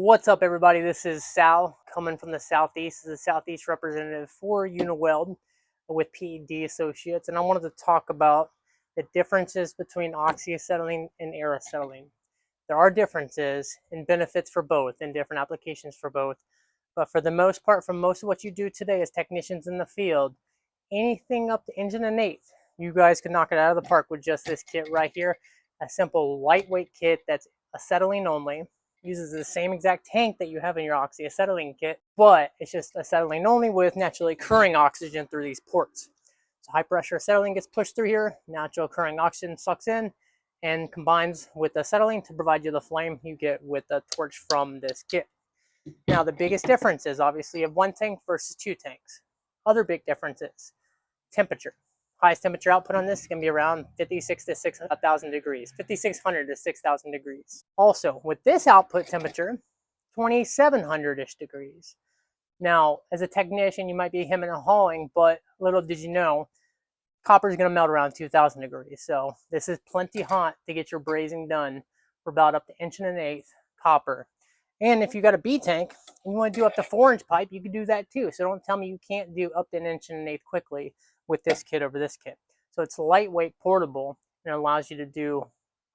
What's up, everybody? This is Sal coming from the Southeast. This is the Southeast representative for Uniweld with PED Associates, and I wanted to talk about the differences between oxy-acetylene and air-acetylene. There are differences and benefits for both and different applications for both, but for the most part, for most of what you do today as technicians in the field, anything up to engine and eighth, you guys can knock it out of the park with just this kit right here. A simple lightweight kit that's acetylene only. Uses the same exact tank that you have in your oxy-acetylene kit, but it's just acetylene only with naturally occurring oxygen through these ports. So high pressure acetylene gets pushed through here, natural occurring oxygen sucks in and combines with acetylene to provide you the flame you get with the torch from this kit. Now the biggest difference is obviously you have one tank versus two tanks. Other big differences: temperature. Highest temperature output on this is going to be around 56 to 6,000 degrees, 5,600 to 6,000 degrees. Also, with this output temperature, 2,700-ish degrees. Now, as a technician, you might be hemming and hawing, but little did you know, copper is going to melt around 2,000 degrees. So this is plenty hot to get your brazing done for about up to inch and an eighth copper. And if you got a B tank and you want to do up to 4-inch pipe, you can do that too. So don't tell me you can't do up to an inch and an eighth quickly with this kit over this kit. So it's lightweight, portable, and it allows you to do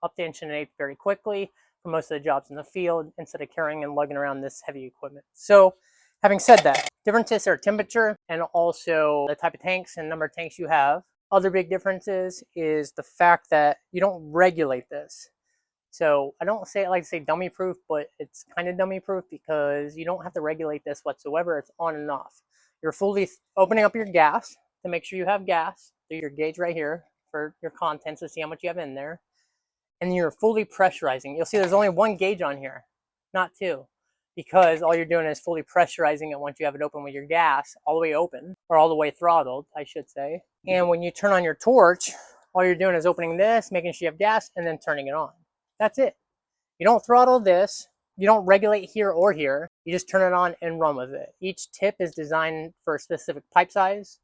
up to inch and an eighth very quickly for most of the jobs in the field instead of carrying and lugging around this heavy equipment. So having said that, differences are temperature and also the type of tanks and number of tanks you have. Other big differences is the fact that you don't regulate this. So I don't like to say dummy proof, but it's kind of dummy proof because you don't have to regulate this whatsoever. It's on and off. You're fully opening up your gas to make sure you have gas through your gauge right here for your contents to see how much you have in there. And you're fully pressurizing. You'll see there's only one gauge on here, not two, because all you're doing is fully pressurizing it once you have it open with your gas, all the way open, or all the way throttled, I should say. And when you turn on your torch, all you're doing is opening this, making sure you have gas, and then turning it on. That's it. You don't throttle this. You don't regulate here or here. You just turn it on and run with it. Each tip is designed for a specific pipe size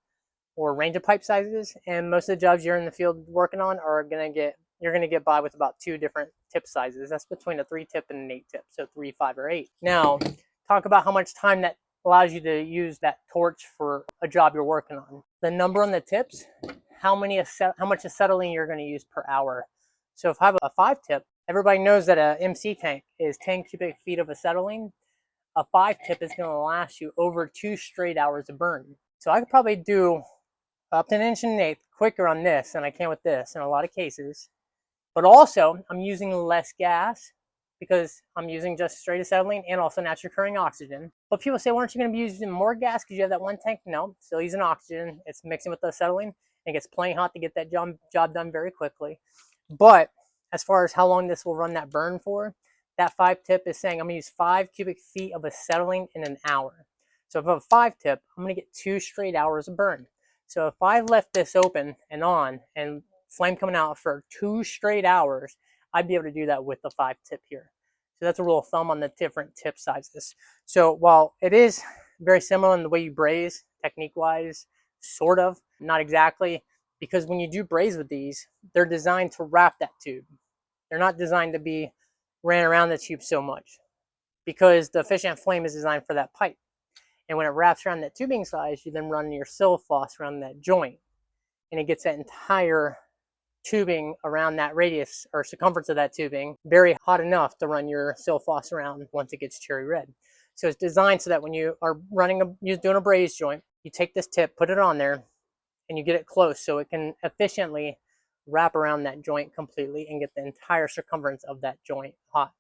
or range of pipe sizes, and most of the jobs you're in the field working on are you're gonna get by with about 2 different tip sizes. That's between a 3-tip and an 8-tip, so 3, 5, or 8. Now, talk about how much time that allows you to use that torch for a job you're working on. The number on the tips, how much acetylene you're gonna use per hour. So if I have a 5-tip, everybody knows that a MC tank is 10 cubic feet of acetylene. A 5-tip is going to last you over 2 straight hours of burn. So I could probably do up to an inch and an eighth quicker on this than I can with this in a lot of cases. But also, I'm using less gas because I'm using just straight acetylene and also naturally occurring oxygen. But people say, well, aren't you going to be using more gas because you have that one tank? No, still using oxygen. It's mixing with the acetylene and it gets plenty hot to get that job done very quickly. But as far as how long this will run that burn for, that 5-tip is saying I'm going to use 5 cubic feet of acetylene in an hour. So if I have a 5-tip, I'm going to get 2 straight hours of burn. So if I left this open and on and flame coming out for 2 straight hours, I'd be able to do that with the 5-tip here. So that's a rule of thumb on the different tip sizes. So while it is very similar in the way you braze, technique-wise, sort of, not exactly, because when you do braze with these, they're designed to wrap that tube. They're not designed to be ran around the tube so much because the efficient flame is designed for that pipe. And when it wraps around that tubing size, you then run your silphos around that joint and it gets that entire tubing around that radius or circumference of that tubing very hot enough to run your silphos around once it gets cherry red. So it's designed so that when you are you're doing a braze joint, you take this tip, put it on there, and you get it close so it can efficiently wrap around that joint completely and get the entire circumference of that joint hot.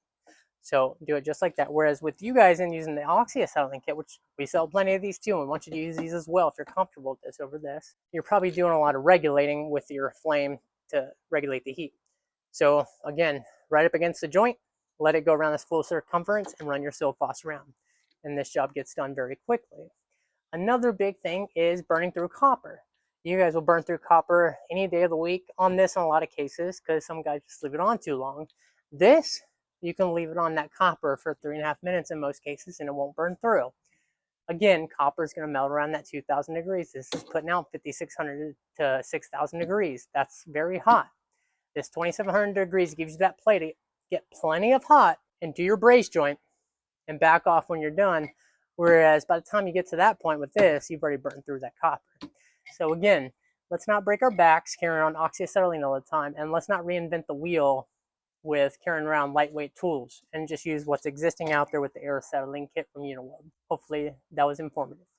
So do it just like that. Whereas with you guys and using the Oxy-Acetylene kit, which we sell plenty of these too, and we want you to use these as well if you're comfortable with this over this, you're probably doing a lot of regulating with your flame to regulate the heat. So again, right up against the joint, let it go around this full circumference and run your silphos around. And this job gets done very quickly. Another big thing is burning through copper. You guys will burn through copper any day of the week on this in a lot of cases because some guys just leave it on too long. This, you can leave it on that copper for 3.5 minutes in most cases and it won't burn through. Again, copper is going to melt around that 2,000 degrees. This is putting out 5,600 to 6,000 degrees. That's very hot. This 2,700 degrees gives you that play to get plenty of hot and do your braze joint and back off when you're done. Whereas by the time you get to that point with this, you've already burned through that copper. So again, let's not break our backs carrying on oxyacetylene all the time, and let's not reinvent the wheel with carrying around lightweight tools, and just use what's existing out there with the air-acetylene kit from Uniweld. Hopefully that was informative.